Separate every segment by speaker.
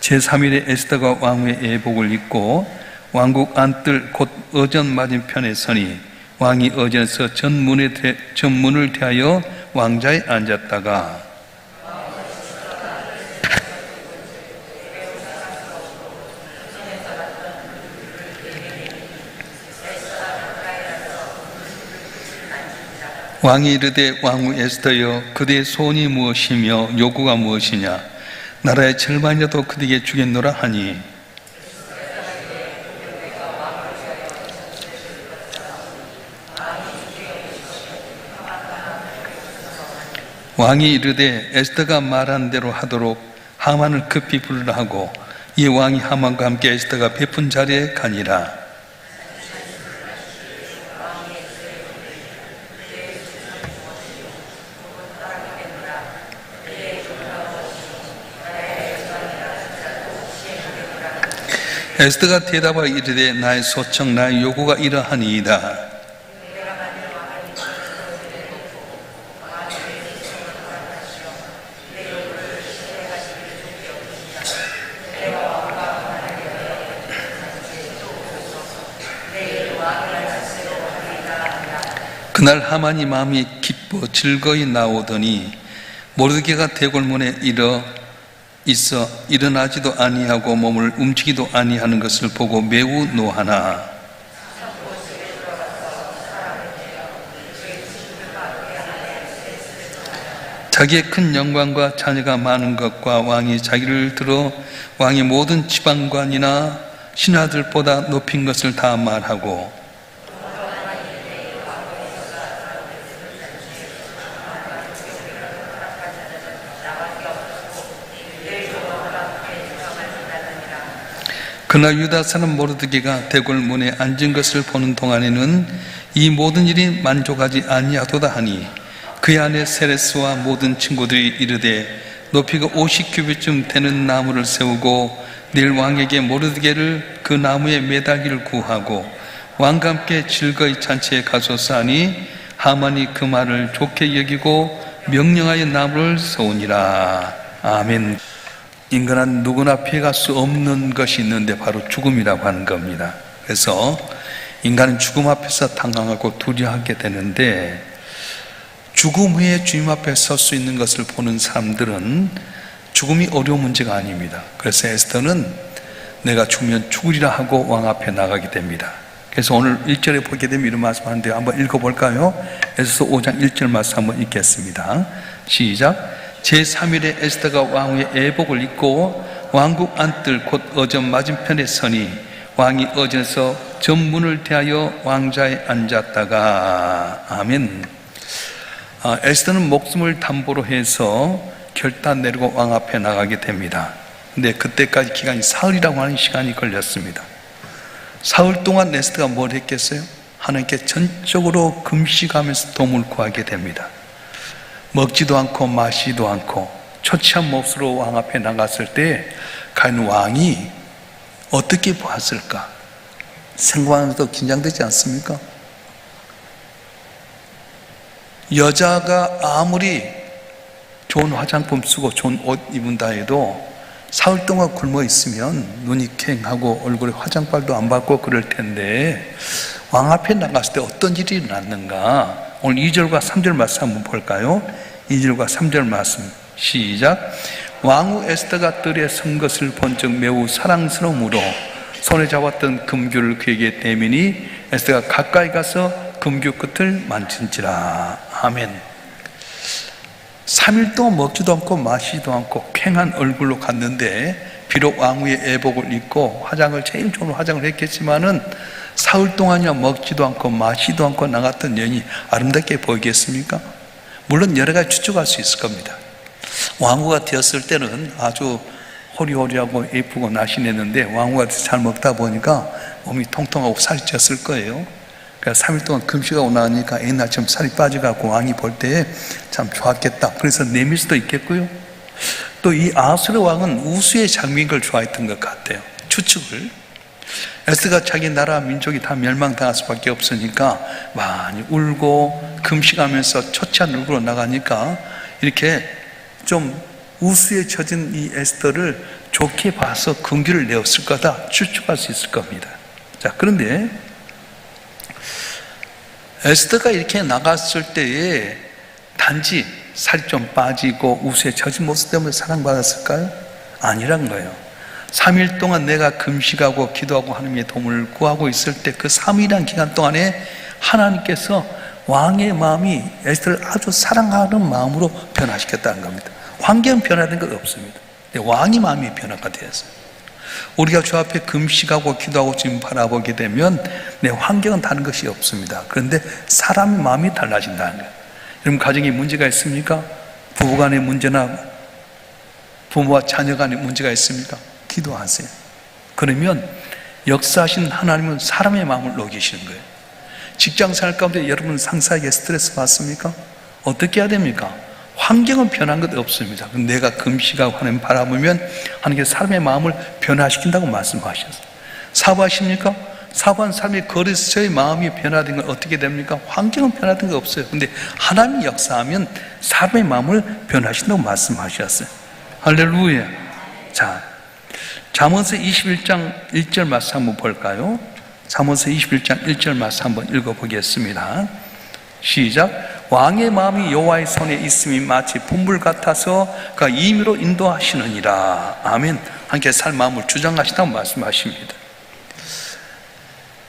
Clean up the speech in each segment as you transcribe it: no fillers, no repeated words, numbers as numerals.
Speaker 1: 제3일에 에스더가 왕후의 예복을 입고 왕국 안뜰 곧 어전 맞은편에 서니 왕이 어전에서 전문을 대하여 왕자에 앉았다가 왕이 이르되 왕후 에스더여 그대의 소원이 무엇이며 요구가 무엇이냐 나라의 절반이라도 그대에게 주겠노라 하니 왕이 이르되 에스더가 말한 대로 하도록 하만을 급히 부르라 하고 이 왕이 하만과 함께 에스더가 베푼 자리에 가니라. 에스더가 대답하여 이르되 나의 소청 나의 요구가 이러하니이다. 그날 하만이 마음이 기뻐 즐거이 나오더니 모르드게가 대궐문에 있어 일어나지도 아니하고 몸을 움직이도 아니하는 것을 보고 매우 노하나 자기의 큰 영광과 자녀가 많은 것과 왕이 자기를 들어 왕의 모든 지방관이나 신하들보다 높인 것을 다 말하고 그날 유다 사람 모르드게가 대궐문에 앉은 것을 보는 동안에는 이 모든 일이 만족하지 아니하도다 하니 그 안에 세레스와 모든 친구들이 이르되 높이가 50규빗쯤 되는 나무를 세우고 내일 왕에게 모르드게를 그 나무에 매달기를 구하고 왕과 함께 즐거이 잔치에 가소서 하니 하만이 그 말을 좋게 여기고 명령하여 나무를 세우니라. 아멘. 인간은 누구나 피해갈 수 없는 것이 있는데 바로 죽음이라고 하는 겁니다. 그래서 인간은 죽음 앞에서 당황하고 두려워하게 되는데 죽음 후에 주님 앞에 설 수 있는 것을 보는 사람들은 죽음이 어려운 문제가 아닙니다. 그래서 에스더는 내가 죽으면 죽으리라 하고 왕 앞에 나가게 됩니다. 그래서 오늘 1절에 보게 되면 이런 말씀 하는데요. 한번 읽어볼까요? 에스더 5장 1절 말씀 한번 읽겠습니다. 시작. 제3일에 에스더가 왕후의 예복을 입고 왕국 안뜰 곧 어전 맞은편에 서니 왕이 어전에서 전문을 대하여 왕자에 앉았다가 아멘. 에스더는 목숨을 담보로 해서 결단 내리고 왕 앞에 나가게 됩니다. 근데 그때까지 기간이 사흘이라고 하는 시간이 걸렸습니다. 사흘 동안 에스더가 뭘 했겠어요? 하나님께 전적으로 금식하면서 도움을 구하게 됩니다. 먹지도 않고 마시지도 않고 초췌한 몹으로 왕 앞에 나갔을 때 과연 왕이 어떻게 보았을까? 생각하면서도 긴장되지 않습니까? 여자가 아무리 좋은 화장품 쓰고 좋은 옷 입은다 해도 사흘 동안 굶어 있으면 눈이 퀭하고 얼굴에 화장빨도 안 받고 그럴 텐데 왕 앞에 나갔을 때 어떤 일이 일어났는가? 오늘 2절과 3절 말씀 한번 볼까요? 2절과 3절 말씀 시작. 왕후 에스더가 뜰에 선 것을 본 적 매우 사랑스러움으로 손에 잡았던 금규를 그에게 대미니 에스더가 가까이 가서 금규 끝을 만진지라. 아멘. 3일 동안 먹지도 않고 마시지도 않고 쾌한 얼굴로 갔는데 비록 왕후의 예복을 입고 화장을 제일 좋은 화장을 했겠지만은 사흘 동안이나 먹지도 않고 마시지도 않고 나갔던 여인이 아름답게 보이겠습니까? 물론 여러 가지 추측할 수 있을 겁니다. 왕후가 되었을 때는 아주 호리호리하고 예쁘고 날씬했는데 왕후가 잘 먹다 보니까 몸이 통통하고 살이 쪘을 거예요. 그래서 3일 동안 금식하고 나니까 옛날처럼 살이 빠져갖고 왕이 볼 때 참 좋았겠다. 그래서 내밀 수도 있겠고요. 또 이 아수르 왕은 우수의 장미인 걸 좋아했던 것 같아요. 추측을. 에스더가 자기 나라 민족이 다 멸망당할 수밖에 없으니까 많이 울고 금식하면서 초췌한 얼굴로 나가니까 이렇게 좀 우수에 젖은 이 에스더를 좋게 봐서 긍휼을 내었을 거다 추측할 수 있을 겁니다. 자, 그런데 에스더가 이렇게 나갔을 때에 단지 살이 좀 빠지고 우수에 젖은 모습 때문에 사랑받았을까요? 아니란 거예요. 3일 동안 내가 금식하고 기도하고 하나님의 도움을 구하고 있을 때 그 3일이라는 기간 동안에 하나님께서 왕의 마음이 에스더를 아주 사랑하는 마음으로 변화시켰다는 겁니다. 환경은 변화된 것 없습니다. 왕의 마음이 변화가 되었어요. 우리가 주 앞에 금식하고 기도하고 지금 바라보게 되면 내 환경은 다른 것이 없습니다. 그런데 사람의 마음이 달라진다는 거예요. 여러분, 가정에 문제가 있습니까? 부부간의 문제나 부모와 자녀 간의 문제가 있습니까? 기도하세요. 그러면 역사하신 하나님은 사람의 마음을 녹이시는 거예요. 직장생활 가운데 여러분 상사에게 스트레스 받습니까? 어떻게 해야 됩니까? 환경은 변한 것 없습니다. 내가 금식하고 하나님 바라보면 하나님께서 사람의 마음을 변화시킨다고 말씀하셨어요. 사부하십니까? 사부한 사람의 거리에서의 마음이 변화된 건 어떻게 됩니까? 환경은 변화된 거 없어요. 근데 하나님이 역사하면 사람의 마음을 변화하신다고 말씀하셨어요. 할렐루야. 자, 잠언서 21장 1절 말씀 한번 볼까요? 잠언서 21장 1절 말씀 한번 읽어보겠습니다. 시작. 왕의 마음이 여호와의 손에 있음이 마치 분불 같아서 그가 임의로 인도하시느니라. 아멘. 함께 살 마음을 주장하시다고 말씀하십니다.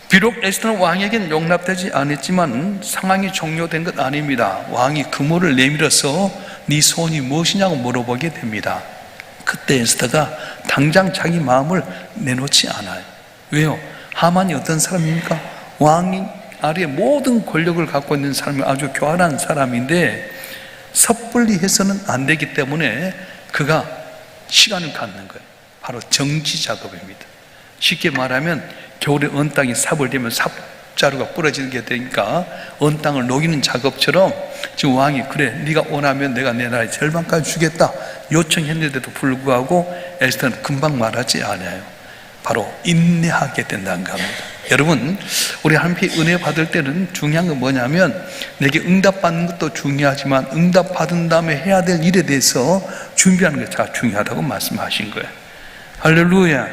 Speaker 1: 비록 에스더는 왕에겐 용납되지 않았지만 상황이 종료된 것 아닙니다. 왕이 그물을 내밀어서 네 소원이 무엇이냐고 물어보게 됩니다. 그때 에스더가 당장 자기 마음을 내놓지 않아요. 왜요? 하만이 어떤 사람입니까? 왕이 아래에 모든 권력을 갖고 있는 사람이 아주 교활한 사람인데 섣불리 해서는 안 되기 때문에 그가 시간을 갖는 거예요. 바로 정지 작업입니다. 쉽게 말하면 겨울에 언 땅이 사벌되면 삽자루가 부러지게 되니까 언 땅을 녹이는 작업처럼 지금 왕이 그래 네가 원하면 내가 내 나라의 절반까지 주겠다 요청했는데도 불구하고 에스더는 금방 말하지 않아요. 바로 인내하게 된다는 겁니다. 여러분, 우리 하나님께 은혜 받을 때는 중요한 건 뭐냐면 내게 응답받는 것도 중요하지만 응답받은 다음에 해야 될 일에 대해서 준비하는 게 다 중요하다고 말씀하신 거예요. 할렐루야.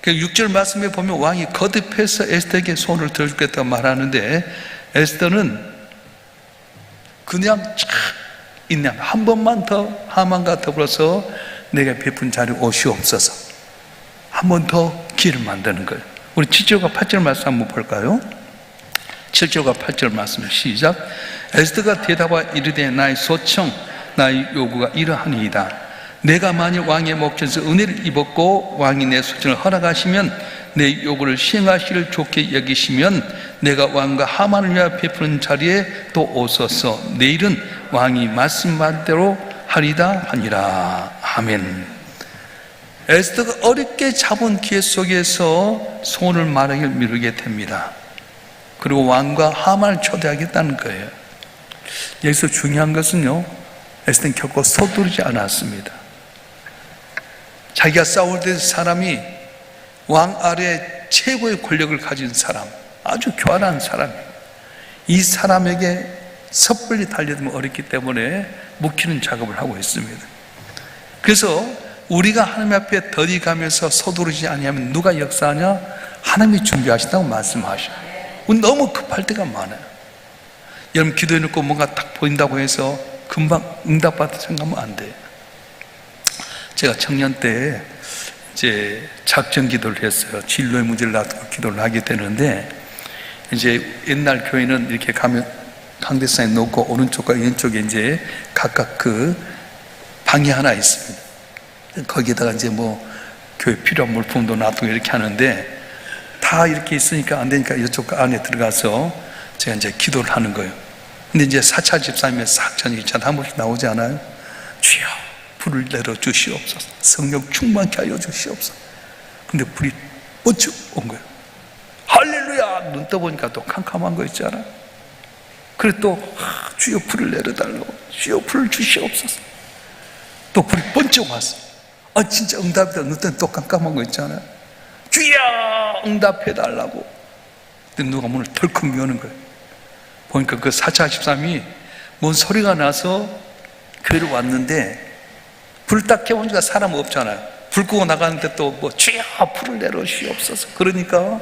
Speaker 1: 6절 말씀에 보면 왕이 거듭해서 에스더에게 손을 들어주겠다고 말하는데 에스더는 그냥 쫙 인내합니다. 한 번만 더 하만과 더불어서 내가 베푼 자리 오시옵소서. 한 번 더 기회를 만드는 거예요. 우리 7절과 8절 말씀 한번 볼까요? 7절과 8절 말씀 시작. 에스더가 대답하여 이르되 나의 소청 나의 요구가 이러하니이다. 내가 만일 왕의 목전에서 은혜를 입었고 왕이 내 소청을 허락하시면 내 요구를 시행하시기를 좋게 여기시면 내가 왕과 하만을 위하여 베푸는 자리에 또 오소서. 내일은 왕이 말씀한 대로 하리다 하니라. 아멘. 에스더가 어렵게 잡은 기회 속에서 소원을 말하기를 미루게 됩니다. 그리고 왕과 하만을 초대하겠다는 거예요. 여기서 중요한 것은요, 에스더는 결코 서두르지 않았습니다. 자기가 싸울 때 사람이 왕 아래 최고의 권력을 가진 사람, 아주 교활한 사람이에요. 이 사람에게 섣불리 달려들면 어렵기 때문에 묵히는 작업을 하고 있습니다. 그래서 우리가 하나님 앞에 더디가면서 서두르지 아니하면 누가 역사하냐? 하나님이 준비하신다고 말씀하셔요. 너무 급할 때가 많아요. 여러분, 기도해놓고 뭔가 딱 보인다고 해서 금방 응답받을 생각하면 안 돼요. 제가 청년 때 이제 작전 기도를 했어요. 진로의 문제를 놔두고 기도를 하게 되는데, 이제 옛날 교회는 이렇게 가면 강대상에 놓고 오른쪽과 왼쪽에 이제 각각 그 방이 하나 있습니다. 거기에다가 이제 뭐 교회 필요한 물품도 놔두고 이렇게 하는데, 다 이렇게 있으니까 안 되니까 이쪽 안에 들어가서 제가 이제 기도를 하는 거예요. 근데 이제 사찰 집사님의 작전이 한 번씩 나오지 않아요? 주여 불을 내려 주시옵소서. 성령 충만케 하여 주시옵소서. 근데 불이 뻗쳐 온 거예요. 할렐루야! 눈 떠보니까 또 캄캄한 거 있잖아. 그래 또 주여 불을 내려달라고, 주여 불을 주시옵소서. 또 불이 번쩍 왔어. 진짜 응답이다. 눈 떠는 또 깜깜한 거 있잖아요. 주여 응답해달라고. 근데 누가 문을 덜컥 여는 거예요. 보니까 그 사차 집사님이 뭔 소리가 나서 교회를 왔는데 불 딱 켜보니까 사람 없잖아요. 불 끄고 나가는데 또 뭐 주여 불을 내려주시옵소서 그러니까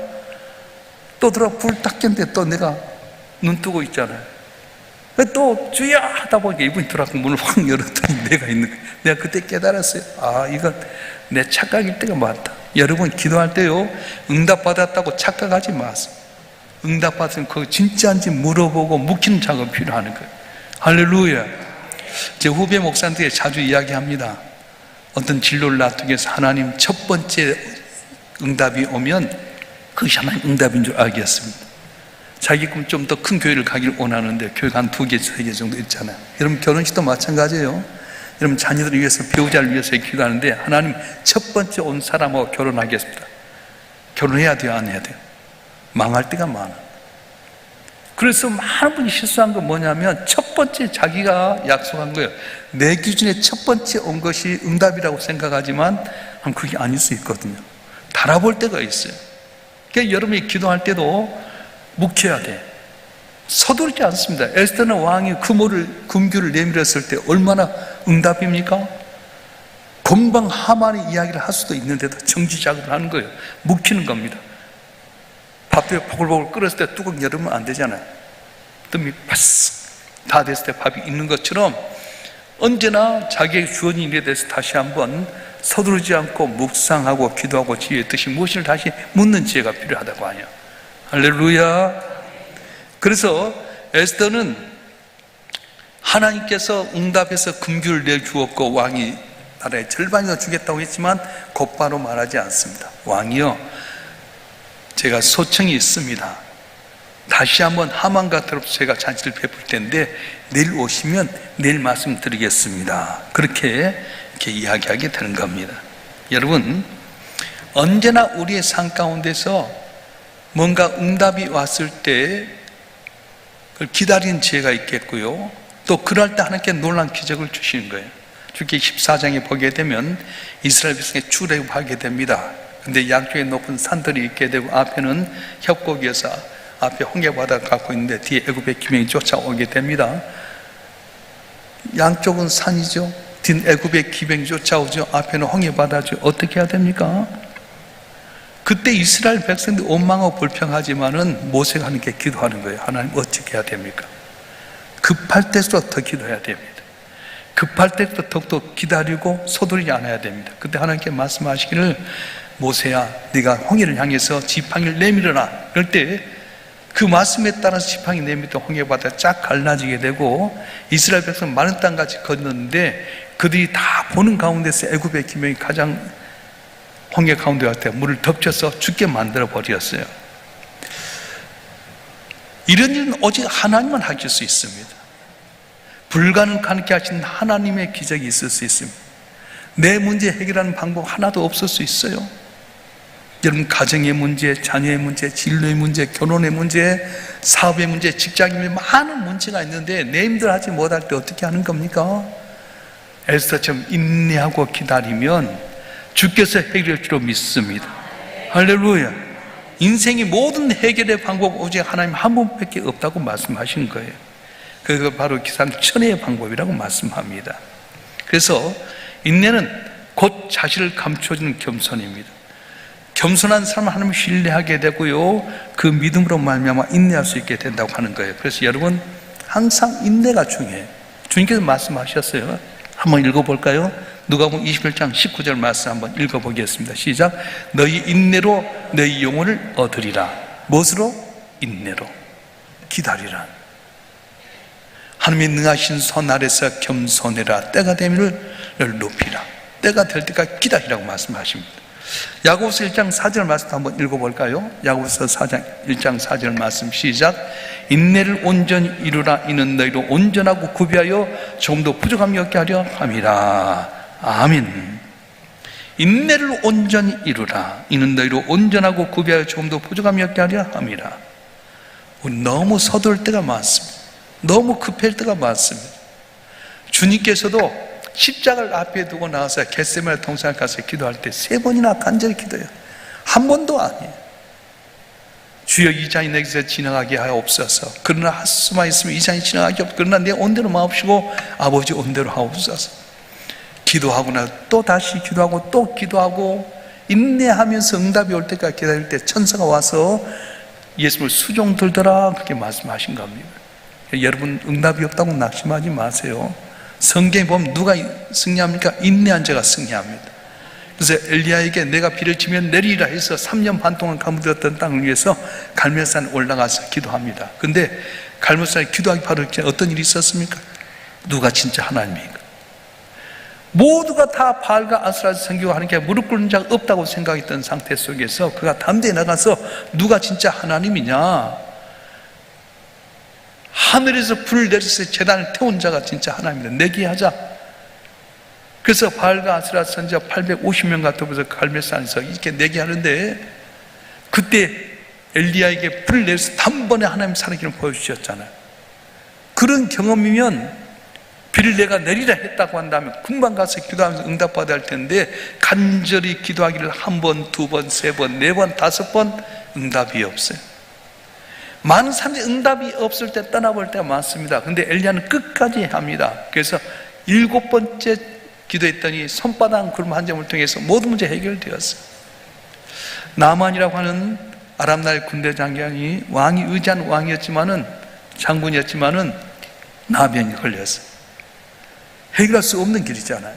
Speaker 1: 또 들어 불 딱 켰는데 또 내가 눈 뜨고 있잖아요. 또 주여 하다 보니까 이분이 들어가고 문을 확 열었더니 내가 있는 거예요. 내가 그때 깨달았어요. 아, 이건 내 착각일 때가 많다. 여러분 기도할 때요, 응답받았다고 착각하지 마세요. 응답받으면 그거 진짜인지 물어보고 묵히는 작업이 필요한 거예요. 할렐루야. 제 후배 목사한테 자주 이야기합니다. 어떤 진로를 놔두기 위해서 하나님 첫 번째 응답이 오면 그것이 하나님 응답인 줄 알겠습니다. 자기 꿈 좀 더 큰 교회를 가기를 원하는데 교회가 한 2개, 3개 정도 있잖아요. 여러분 결혼식도 마찬가지예요. 여러분 자녀들을 위해서, 배우자를 위해서 기도하는데 하나님 첫 번째 온 사람하고 결혼하겠습니다. 결혼해야 돼요, 안 해야 돼요? 망할 때가 많아. 그래서 많은 분이 실수한 건 뭐냐면 첫 번째 자기가 약속한 거예요. 내 기준에 첫 번째 온 것이 응답이라고 생각하지만 그게 아닐 수 있거든요. 달아볼 때가 있어요. 그러니까 여러분이 기도할 때도 묵혀야 돼. 서두르지 않습니다. 에스더는 왕이 금규를 내밀었을 때 얼마나 응답입니까? 금방 하만의 이야기를 할 수도 있는데도 정지 작업을 하는 거예요. 묵히는 겁니다. 밥에 보글보글 끓였을 때 뚜껑 열으면 안 되잖아요. 뜸이 바싹 다 됐을 때 밥이 있는 것처럼 언제나 자기의 주어진 일에 대해서 다시 한번 서두르지 않고 묵상하고 기도하고 지혜의 뜻이 무엇인지 다시 묻는 지혜가 필요하다고 하냐. 할렐루야. 그래서 에스더는 하나님께서 응답해서 금규를 내주었고 왕이 나라의 절반이나 주겠다고 했지만 곧바로 말하지 않습니다. 왕이요, 제가 소청이 있습니다. 다시 한번 하만과 더불어 제가 잔치를 베풀 텐데 내일 오시면 내일 말씀드리겠습니다. 그렇게 이야기하게 되는 겁니다. 여러분, 언제나 우리의 삶 가운데서 뭔가 응답이 왔을 때 그걸 기다리는 지혜가 있겠고요, 또 그럴 때 하나님께 놀라운 기적을 주시는 거예요. 출애굽기 14장에 보게 되면 이스라엘 백성이 출애굽하게 됩니다. 근데 양쪽에 높은 산들이 있게 되고 앞에는 협곡이어서 앞에 홍해바다가 갖고 있는데 뒤에 애굽의 기명이 쫓아오게 됩니다. 양쪽은 산이죠. 뒤 애굽의 기명이 쫓아오죠. 앞에는 홍해바다죠. 어떻게 해야 됩니까? 그때 이스라엘 백성들이 원망하고 불평하지만은 모세가 하나님께 기도하는 거예요. 하나님 어떻게 해야 됩니까? 급할 때일수록 더 기도해야 됩니다. 급할 때부터 더욱더 기다리고 서두르지 않아야 됩니다. 그때 하나님께 말씀하시기를 모세야, 네가 홍해를 향해서 지팡이를 내밀어라. 그럴 때 그 말씀에 따라서 지팡이 내밀던 홍해바다가 쫙 갈라지게 되고 이스라엘 백성 많은 땅같이 건넜는데 그들이 다 보는 가운데서 애굽의 기명이 가장 홍해 가운데 갈 때 물을 덮쳐서 죽게 만들어 버렸어요. 이런 일은 오직 하나님만 하실 수 있습니다. 불가능하게 하신 하나님의 기적이 있을 수 있습니다. 내 문제 해결하는 방법 하나도 없을 수 있어요. 여러분, 가정의 문제, 자녀의 문제, 진로의 문제, 결혼의 문제, 사업의 문제, 직장의 문제, 많은 문제가 있는데 내 힘들 하지 못할 때 어떻게 하는 겁니까? 에스더처럼 인내하고 기다리면 주께서 해결할 줄 믿습니다. 할렐루야. 인생의 모든 해결의 방법 오직 하나님 한 분밖에 없다고 말씀하신 거예요. 그거 바로 기산 천혜의 방법이라고 말씀합니다. 그래서 인내는 곧 자신을 감춰주는 겸손입니다. 겸손한 사람은 하나님을 신뢰하게 되고요, 그 믿음으로 말미암아 인내할 수 있게 된다고 하는 거예요. 그래서 여러분, 항상 인내가 중요해요. 주님께서 말씀하셨어요. 한번 읽어볼까요? 누가복음 21장 19절 말씀 한번 읽어보겠습니다. 시작. 너희 인내로 너희 영혼을 얻으리라. 무엇으로? 인내로. 기다리라. 하나님의 능하신 손 아래서 겸손해라. 때가 되면을 높이라. 때가 될 때까지 기다리라고 말씀하십니다. 야고보서 1장 4절 말씀 한번 읽어볼까요? 야고보서 1장 4절 말씀 시작. 인내를 온전히 이루라. 이는 너희로 온전하고 구비하여 조금도 부족함이 없게 하려 함이라. 아멘. 인내를 온전히 이루라. 이는 너희로 온전하고 구비하여 조금도 부족함이 없게 하려 함이라. 우리 너무 서둘 때가 많습니다. 너무 급할 때가 많습니다. 주님께서도 십자가를 앞에 두고 나와서 겟세마네 동산에 가서 기도할 때 3번이나 간절히 기도해요. 한 번도 아니에요. 주여, 이 잔이 내게서 지나가게 하옵소서. 그러나 할 수만 있으면 이 잔이 지나가게 없고, 그러나 내 온대로 마옵시고 아버지 온대로 하옵소서. 기도하고 나서 또 다시 기도하고 또 기도하고 인내하면서 응답이 올 때까지 기다릴 때 천사가 와서 예수님을 수종 들더라 그렇게 말씀하신 겁니다. 여러분 응답이 없다고 낙심하지 마세요. 성경에 보면 누가 승리합니까? 인내한 자가 승리합니다. 그래서 엘리야에게 내가 비를 치면 내리라 해서 3년 반 동안 가물었던 땅을 위해서 갈멜산 올라가서 기도합니다. 근데 갈멜산에 기도하기 바로 전에 어떤 일이 있었습니까? 누가 진짜 하나님입니까? 모두가 다 바알과 아스라를 섬기고 하나님께 무릎 꿇는 자가 없다고 생각했던 상태 속에서 그가 담대히 나가서 누가 진짜 하나님이냐, 하늘에서 불을 내려서 제단을 태운 자가 진짜 하나님이다, 내게 하자. 그래서 바알과 아스라 선지자 850명 같아서 갈멜산에서 이렇게 내게 하는데, 그때 엘리야에게 불을 내려서 단번에 하나님 살아기를 보여주셨잖아요. 그런 경험이면 비를 내가 내리라 했다고 한다면 금방 가서 기도하면서 응답받아야 할 텐데, 간절히 기도하기를 한 번, 두 번, 세 번, 네 번, 다섯 번 응답이 없어요. 많은 사람들이 응답이 없을 때 떠나볼 때가 많습니다. 근데 엘리야는 끝까지 합니다. 그래서 7번째 기도했더니 손바닥 구름 한 점을 통해서 모든 문제 해결되었어요. 나만이라고 하는 아람 나라의 군대 장관이 왕이 의지한 왕이었지만은, 장군이었지만은 나병이 걸렸어요. 해결할 수 없는 길이잖아요.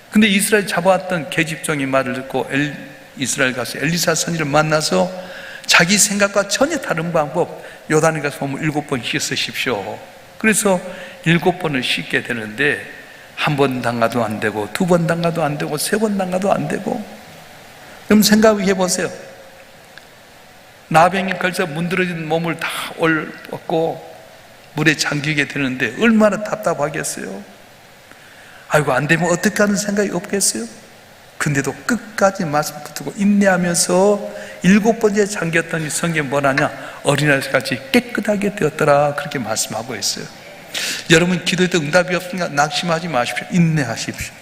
Speaker 1: 근데 이스라엘 잡아왔던 계집종의 말을 듣고 이스라엘 가서 엘리사 선지를 만나서 자기 생각과 전혀 다른 방법, 요단에 가서 보면 7번 씻으십시오. 그래서 7번을 씻게 되는데, 한 번 당가도 안 되고, 두 번 당가도 안 되고, 세 번 당가도 안 되고. 그럼 생각해 보세요. 나병이 걸쳐 문드러진 몸을 다 얽고 물에 잠기게 되는데 얼마나 답답하겠어요. 아이고 안 되면 어떻게 하는 생각이 없겠어요? 근데도 끝까지 말씀 붙들고 인내하면서 7번째 잠겼던 이 성경 뭐라냐, 어린아이같이 깨끗하게 되었더라 그렇게 말씀하고 있어요. 여러분 기도에도 응답이 없으니까 낙심하지 마십시오. 인내하십시오.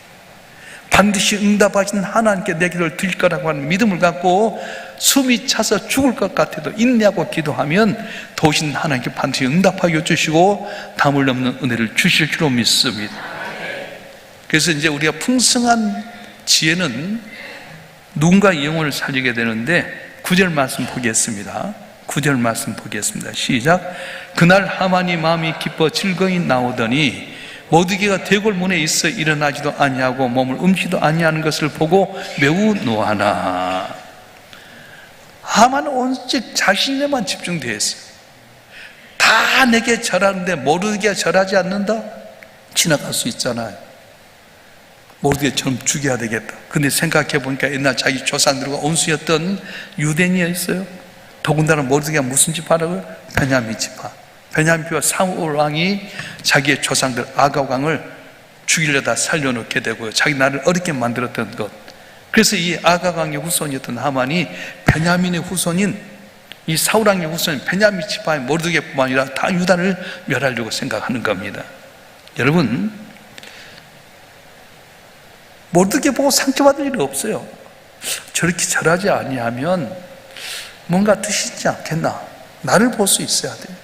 Speaker 1: 반드시 응답하신 하나님께 내 기도를 드릴 거라고 하는 믿음을 갖고 숨이 차서 죽을 것 같아도 인내하고 기도하면 도신 하나님께 반드시 응답하여 주시고 담을 넘는 은혜를 주실 줄로 믿습니다. 그래서 이제 우리가 풍성한 지혜는 누군가의 영혼을 살리게 되는데, 9절 말씀 보겠습니다. 9절 말씀 보겠습니다. 시작. 그날 하만이 마음이 기뻐 즐거이 나오더니 모두개가 대궐 문에 있어 일어나지도 아니하고 몸을 움직이도 아니하는 것을 보고 매우 노하나. 하만은 오직 자신에만 집중되어 있어요. 다 내게 절하는데 모르게 절하지 않는다? 지나갈 수 있잖아요. 모르게처럼 죽여야 되겠다. 근데 생각해 보니까 옛날 자기 조상들과 온수였던 유대인이었어요. 더군다나 모르게가 무슨 지파라고요? 베냐민 지파. 베냐민 지파 사울 왕이 자기의 조상들 아각 왕을 죽이려다 살려놓게 되고요. 자기 나라를 어렵게 만들었던 것. 그래서 이 아각 왕의 후손이었던 하만이 베냐민의 후손인 이 사울 왕의 후손인 베냐민 지파의 모르게뿐만 아니라 다 유다를 멸하려고 생각하는 겁니다. 여러분, 모르게 보고 상처받을 일이 없어요. 저렇게 절하지 아니하면 뭔가 뜻이 있지 않겠나? 나를 볼 수 있어야 돼요.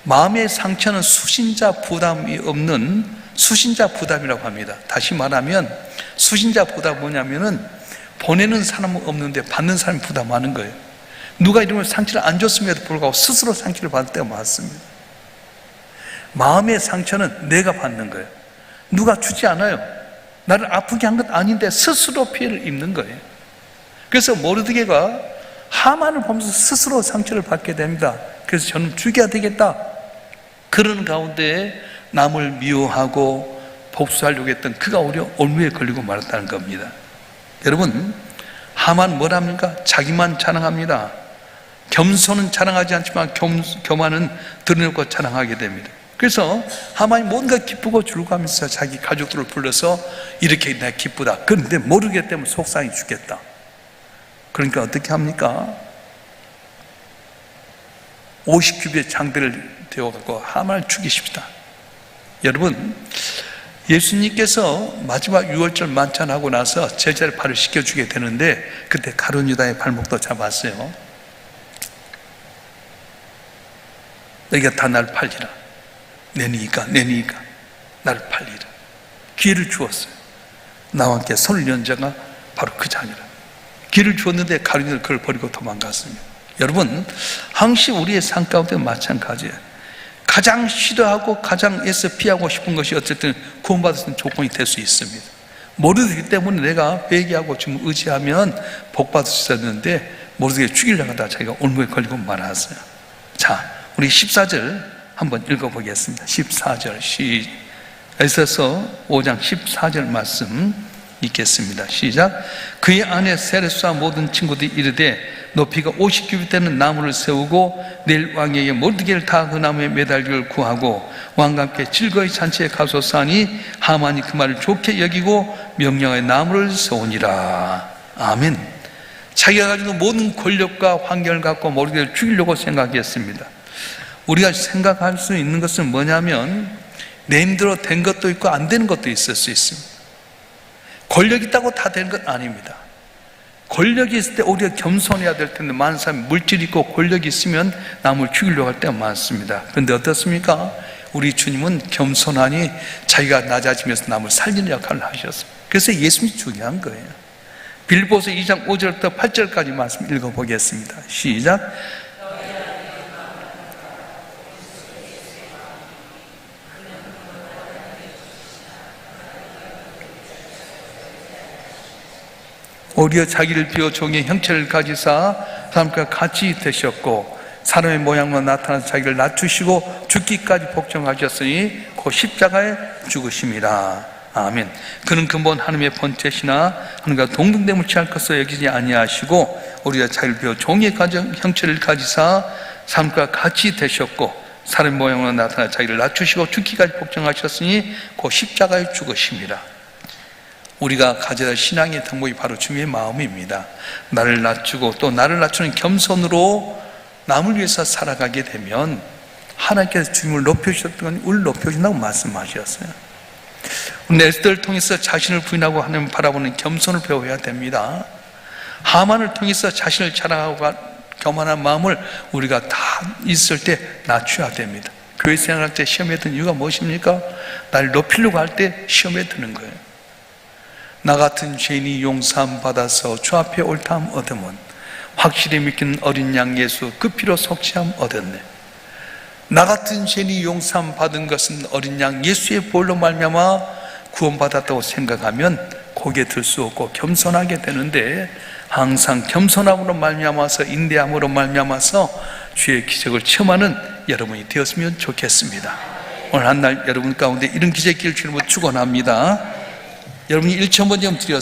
Speaker 1: 마음의 상처는 수신자 부담이 없는 수신자 부담이라고 합니다. 다시 말하면 수신자 부담 뭐냐면은 보내는 사람은 없는데 받는 사람이 부담하는 거예요. 누가 이러면 상처를 안 줬음에도 불구하고 스스로 상처를 받을 때가 많습니다. 마음의 상처는 내가 받는 거예요. 누가 주지 않아요. 나를 아프게 한 것 아닌데 스스로 피해를 입는 거예요. 그래서 모르드게가 하만을 보면서 스스로 상처를 받게 됩니다. 그래서 저는 죽여야 되겠다. 그런 가운데 남을 미워하고 복수하려고 했던 그가 오히려 올무에 걸리고 말았다는 겁니다. 여러분, 하만 뭐랍니까? 자기만 자랑합니다. 겸손은 자랑하지 않지만 교만은 드러내고 자랑하게 됩니다. 그래서 하만이 뭔가 기쁘고 즐거워하면서 자기 가족들을 불러서 이렇게 내가 기쁘다. 그런데 모르기 때문에 속상해 죽겠다. 그러니까 어떻게 합니까? 50규빗의 장대를 데워갖고 하만을 죽이십시다. 여러분, 예수님께서 마지막 유월절 만찬하고 나서 제자를 발을 씻겨주게 되는데, 그때 가룟 유다의 발목도 잡았어요. 너희가 다 날 팔리라. 내니까 나를 팔리라. 기회를 주었어요. 나와 함께 손을 연 자가 바로 그 자니라. 기회를 주었는데 가룟유다는 그걸 버리고 도망갔습니다. 여러분, 항상 우리의 삶 가운데 마찬가지예요. 가장 싫어하고 가장 애써 피하고 싶은 것이 어쨌든 구원받을 수 있는 조건이 될 수 있습니다. 모르기 때문에 내가 회개하고 지금 의지하면 복받을 수 있었는데 모르게 죽이려고 하다가 자기가 올무에 걸리고 말았어요. 자, 우리 14절 한번 읽어보겠습니다. 14절 에서서 5장 14절 말씀 읽겠습니다. 시작. 그의 아내 세레스와 모든 친구들이 이르되 높이가 50규빗 되는 나무를 세우고 내일 왕에게 모르드게를 다 그 나무에 매달기를 구하고 왕과 함께 즐거이 잔치에 가소서 하니 하만이 그 말을 좋게 여기고 명령의 나무를 세우니라. 아멘. 자기가 가지고 모든 권력과 환경을 갖고 모르드게를 죽이려고 생각했습니다. 우리가 생각할 수 있는 것은 뭐냐면 내 힘대로 된 것도 있고 안 되는 것도 있을 수 있습니다. 권력 있다고 다 되는 건 아닙니다. 권력이 있을 때 우리가 겸손해야 될 텐데 많은 사람이 물질이 있고 권력이 있으면 남을 죽이려고 할 때가 많습니다. 그런데 어떻습니까? 우리 주님은 겸손하니 자기가 낮아지면서 남을 살리는 역할을 하셨습니다. 그래서 예수님이 중요한 거예요. 빌립보서 2장 5절부터 8절까지 말씀 읽어보겠습니다. 시작. 오히려 자기를 비워 종의 형체를 가지사 사람과 같이 되셨고 사람의 모양으로 나타나서 자기를 낮추시고 죽기까지 복종하셨으니 그 십자가에 죽으심이라. 아멘. 그는 근본 하나님의 본체시나 하나님과 동등됨을 취할 것으로 여기지 아니하시고 오히려 자기를 비워 종의 형체를 가지사 사람과 같이 되셨고 사람의 모양으로 나타나 자기를 낮추시고 죽기까지 복종하셨으니 그 십자가에 죽으심이라. 우리가 가져야 할 신앙의 덕목이 바로 주님의 마음입니다. 나를 낮추고 또 나를 낮추는 겸손으로 남을 위해서 살아가게 되면 하나님께서 주님을 높여주셨던 건 우리를 높여준다고 말씀하셨어요. 우리 에스더를 통해서 자신을 부인하고 하나님을 바라보는 겸손을 배워야 됩니다. 하만을 통해서 자신을 자랑하고 교만한 마음을 우리가 다 있을 때 낮춰야 됩니다. 교회 생활할 때 시험에 드는 이유가 무엇입니까? 나를 높이려고 할 때 시험에 드는 거예요. 나 같은 죄인이 용서함 받아서 주 앞에 옳다함 얻으면 확실히 믿기는 어린 양 예수 그 피로 속죄함 얻었네. 나 같은 죄인이 용서함 받은 것은 어린 양 예수의 보혈로 말미암아 구원받았다고 생각하면 고개 들 수 없고 겸손하게 되는데 항상 겸손함으로 말미암아서 인내함으로 말미암아서 주의 기적을 체험하는 여러분이 되었으면 좋겠습니다. 오늘 한 날 여러분 가운데 이런 기적을 주님으로 축원합니다. 여러분이 1,000번 좀 드렸습니다.